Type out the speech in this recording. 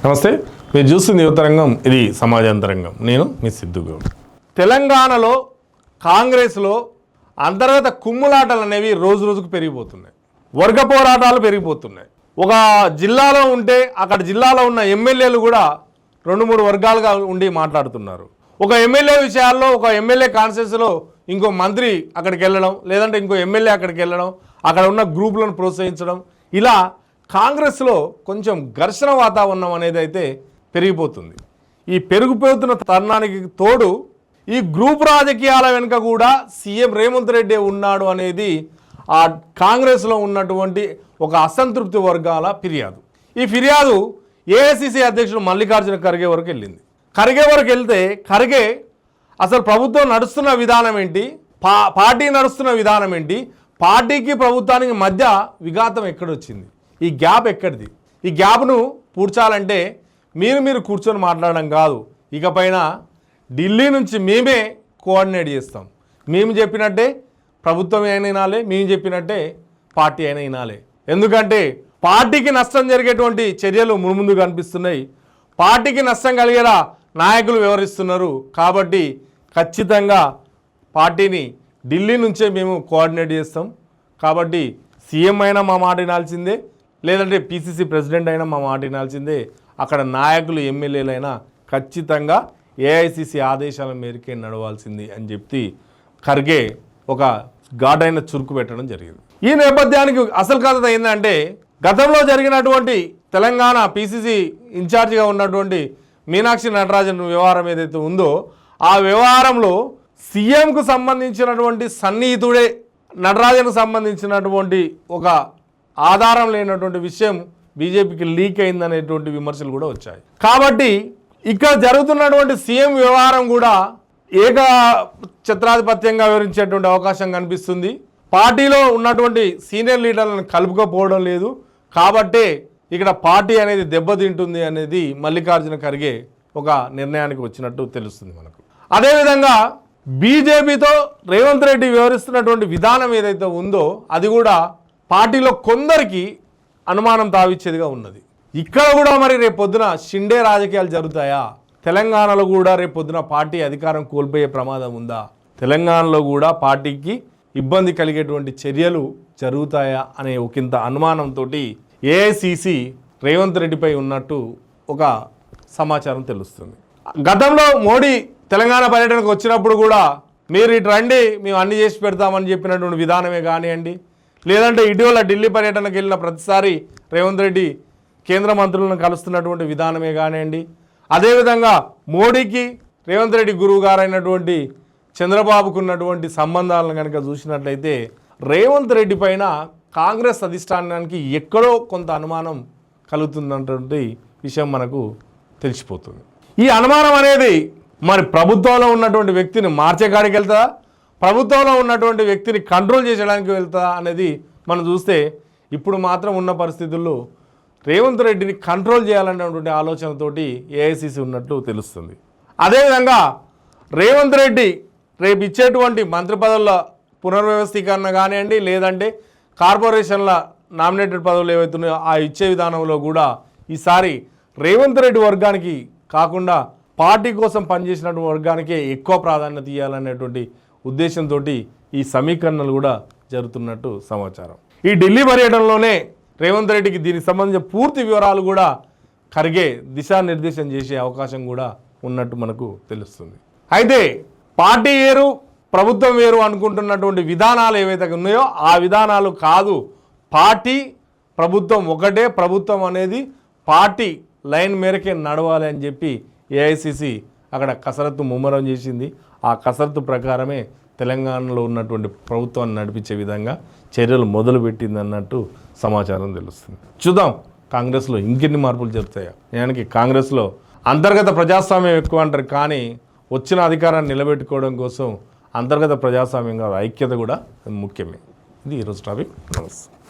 నమస్తే, మీరు చూస్తుంది యువతరంగం, ఇది సమాజాంతరంగం. నేను మీ సిద్ధుగౌడ్. తెలంగాణలో కాంగ్రెస్లో అంతర్గత కుమ్ములాటలు అనేవి రోజు రోజుకు పెరిగిపోతున్నాయి. వర్గ పోరాటాలు పెరిగిపోతున్నాయి. ఒక జిల్లాలో ఉంటే అక్కడ జిల్లాలో ఉన్న ఎమ్మెల్యేలు కూడా 2-3 వర్గాలుగా ఉండి మాట్లాడుతున్నారు. ఒక ఎమ్మెల్యే విషయాల్లో ఒక ఎమ్మెల్యే కాన్స్టిట్యూన్సీలో ఇంకో మంత్రి అక్కడికి వెళ్ళడం, లేదంటే ఇంకో ఎమ్మెల్యే అక్కడికి వెళ్ళడం, అక్కడ ఉన్న గ్రూపులను ప్రోత్సహించడం, ఇలా కాంగ్రెస్లో కొంచెం ఘర్షణ వాతావరణం అనేది అయితే పెరిగిపోతుంది. ఈ పెరిగిపోతున్న తరుణానికి తోడు ఈ గ్రూప్ రాజకీయాల వెనుక కూడా సీఎం రేవంత్ రెడ్డి ఉన్నాడు అనేది ఆ కాంగ్రెస్లో ఉన్నటువంటి ఒక అసంతృప్తి వర్గాల ఫిర్యాదు. ఈ ఫిర్యాదు ఏఐసిసి అధ్యక్షుడు మల్లికార్జున ఖర్గే వరకు వెళ్ళింది. ఖర్గే వరకు వెళ్తే ఖర్గే అసలు ప్రభుత్వం నడుస్తున్న విధానం ఏంటి, పార్టీ నడుస్తున్న విధానం ఏంటి, పార్టీకి ప్రభుత్వానికి మధ్య విఘాతం ఎక్కడొచ్చింది, ఈ గ్యాప్ ఎక్కడిది, ఈ గ్యాప్ను పూడ్చాలంటే మీరు కూర్చొని మాట్లాడడం కాదు, ఇకపైన ఢిల్లీ నుంచి మేమే కోఆర్డినేట్ చేస్తాం, మేము చెప్పినట్టే ప్రభుత్వం అయినా వినాలి, మేము చెప్పినట్టే పార్టీ అయినా వినాలి. ఎందుకంటే పార్టీకి నష్టం జరిగేటువంటి చర్యలు మున్ముందు కనిపిస్తున్నాయి, పార్టీకి నష్టం కలిగేలా నాయకులు వ్యవహరిస్తున్నారు. కాబట్టి ఖచ్చితంగా పార్టీని ఢిల్లీ నుంచే మేము కోఆర్డినేట్ చేస్తాం. కాబట్టి సీఎం అయినా మా మాట వినాల్సిందే, లేదంటే పిసిసి ప్రెసిడెంట్ అయినా మా మాట వినాల్సిందే. అక్కడ నాయకులు ఎమ్మెల్యేలైనా ఖచ్చితంగా ఏఐసిసి ఆదేశాల మేరకే నడవాల్సింది అని చెప్పి ఖర్గే ఒక ఘాటైన చురుకు పెట్టడం జరిగింది. ఈ నేపథ్యానికి అసలు కథ ఏంటంటే, గతంలో జరిగినటువంటి తెలంగాణ పిసిసి ఇన్ఛార్జిగా ఉన్నటువంటి మీనాక్షి నటరాజన్ వ్యవహారం ఏదైతే ఉందో, ఆ వ్యవహారంలో సీఎంకు సంబంధించినటువంటి సన్నిహితుడే నటరాజన్కు సంబంధించినటువంటి ఒక ఆధారం లేనటువంటి విషయం బీజేపీకి లీక్ అయిందనేటువంటి విమర్శలు కూడా వచ్చాయి. కాబట్టి ఇక్కడ జరుగుతున్నటువంటి సీఎం వ్యవహారం కూడా ఏక ఛత్రాధిపత్యంగా వివరించేటువంటి అవకాశం కనిపిస్తుంది. పార్టీలో ఉన్నటువంటి సీనియర్ లీడర్లను కలుపుకపోవడం లేదు. కాబట్టే ఇక్కడ పార్టీ అనేది దెబ్బతింటుంది అనేది మల్లికార్జున ఖర్గే ఒక నిర్ణయానికి వచ్చినట్టు తెలుస్తుంది మనకు. అదేవిధంగా బీజేపీతో రేవంత్ రెడ్డి వ్యవహరిస్తున్నటువంటి విధానం ఏదైతే ఉందో అది కూడా పార్టీలో కొందరికి అనుమానం తావిచ్చేదిగా ఉన్నది. ఇక్కడ కూడా మరి రేపొద్దున షిండే రాజకీయాలు జరుగుతాయా? తెలంగాణలో కూడా రేపొద్దున పార్టీ అధికారం కోల్పోయే ప్రమాదం ఉందా? తెలంగాణలో కూడా పార్టీకి ఇబ్బంది కలిగేటువంటి చర్యలు జరుగుతాయా అనే ఒకంత అనుమానంతో ఏఐసిసి రేవంత్ రెడ్డిపై ఉన్నట్టు ఒక సమాచారం తెలుస్తుంది. గతంలో మోడీ తెలంగాణ పర్యటనకు వచ్చినప్పుడు కూడా మీరు ఇటు రండి, మేము అన్ని చేసి పెడతామని చెప్పినటువంటి విధానమే కానివ్వండి, లేదంటే ఇటీవల ఢిల్లీ పర్యటనకు వెళ్ళిన ప్రతిసారి రేవంత్ రెడ్డి కేంద్ర మంత్రులను కలుస్తున్నటువంటి విధానమే కానివ్వండి, అదేవిధంగా మోడీకి రేవంత్ రెడ్డి గురువు గారైనటువంటి చంద్రబాబుకు ఉన్నటువంటి సంబంధాలను కనుక చూసినట్లయితే రేవంత్ రెడ్డి పైన కాంగ్రెస్ అధిష్టానానికి ఎక్కడో కొంత అనుమానం కలుగుతున్నటువంటి విషయం మనకు తెలిసిపోతుంది. ఈ అనుమానం అనేది మరి ప్రభుత్వంలో ఉన్నటువంటి వ్యక్తిని మార్చేకాడికి వెళ్తుందా, ప్రభుత్వంలో ఉన్నటువంటి వ్యక్తిని కంట్రోల్ చేసేయడానికి వెళ్తుందా అనేది మనం చూస్తే ఇప్పుడు మాత్రం ఉన్న పరిస్థితుల్లో రేవంత్ రెడ్డిని కంట్రోల్ చేయాలనేటువంటి ఆలోచనతోటి ఏఐసిసి ఉన్నట్టు తెలుస్తుంది. అదేవిధంగా రేవంత్ రెడ్డి రేపు ఇచ్చేటువంటి మంత్రి పదవుల పునర్వ్యవస్థీకరణ కానివ్వండి, లేదంటే కార్పొరేషన్ల నామినేటెడ్ పదవులు ఏవైతున్నాయో ఆ ఇచ్చే విధానంలో కూడా ఈసారి రేవంత్ రెడ్డి వర్గానికి కాకుండా పార్టీ కోసం పనిచేసినటువంటి వర్గానికే ఎక్కువ ప్రాధాన్యత ఇవ్వాలనేటువంటి ఉద్దేశంతో ఈ సమీకరణలు కూడా జరుగుతున్నట్టు సమాచారం. ఈ ఢిల్లీ పర్యటనలోనే రేవంత్ రెడ్డికి దీనికి సంబంధించిన పూర్తి వివరాలు కూడా ఖర్గే దిశానిర్దేశం చేసే అవకాశం కూడా ఉన్నట్టు మనకు తెలుస్తుంది. అయితే పార్టీ వేరు ప్రభుత్వం వేరు అనుకుంటున్నటువంటి విధానాలు ఏవైతే ఉన్నాయో ఆ విధానాలు కాదు, పార్టీ ప్రభుత్వం ఒకటే, ప్రభుత్వం అనేది పార్టీ లైన్ మేరకే నడవాలి అని చెప్పి ఏఐసిసి అక్కడ కసరత్తు ముమ్మరం చేసింది. ఆ కసరత్తు ప్రకారమే తెలంగాణలో ఉన్నటువంటి ప్రభుత్వాన్ని నడిపించే విధంగా చర్యలు మొదలుపెట్టింది అన్నట్టు సమాచారం తెలుస్తుంది. చూద్దాం కాంగ్రెస్లో ఇంకెన్ని మార్పులు జరుగుతాయో. యానికి కాంగ్రెస్లో అంతర్గత ప్రజాస్వామ్యం ఎక్కువ అంటారు, కానీ వచ్చిన అధికారాన్ని నిలబెట్టుకోవడం కోసం అంతర్గత ప్రజాస్వామ్యం కాదు, ఐక్యత కూడా ముఖ్యమే. ఇది ఈరోజు టాపిక్. నమస్తే.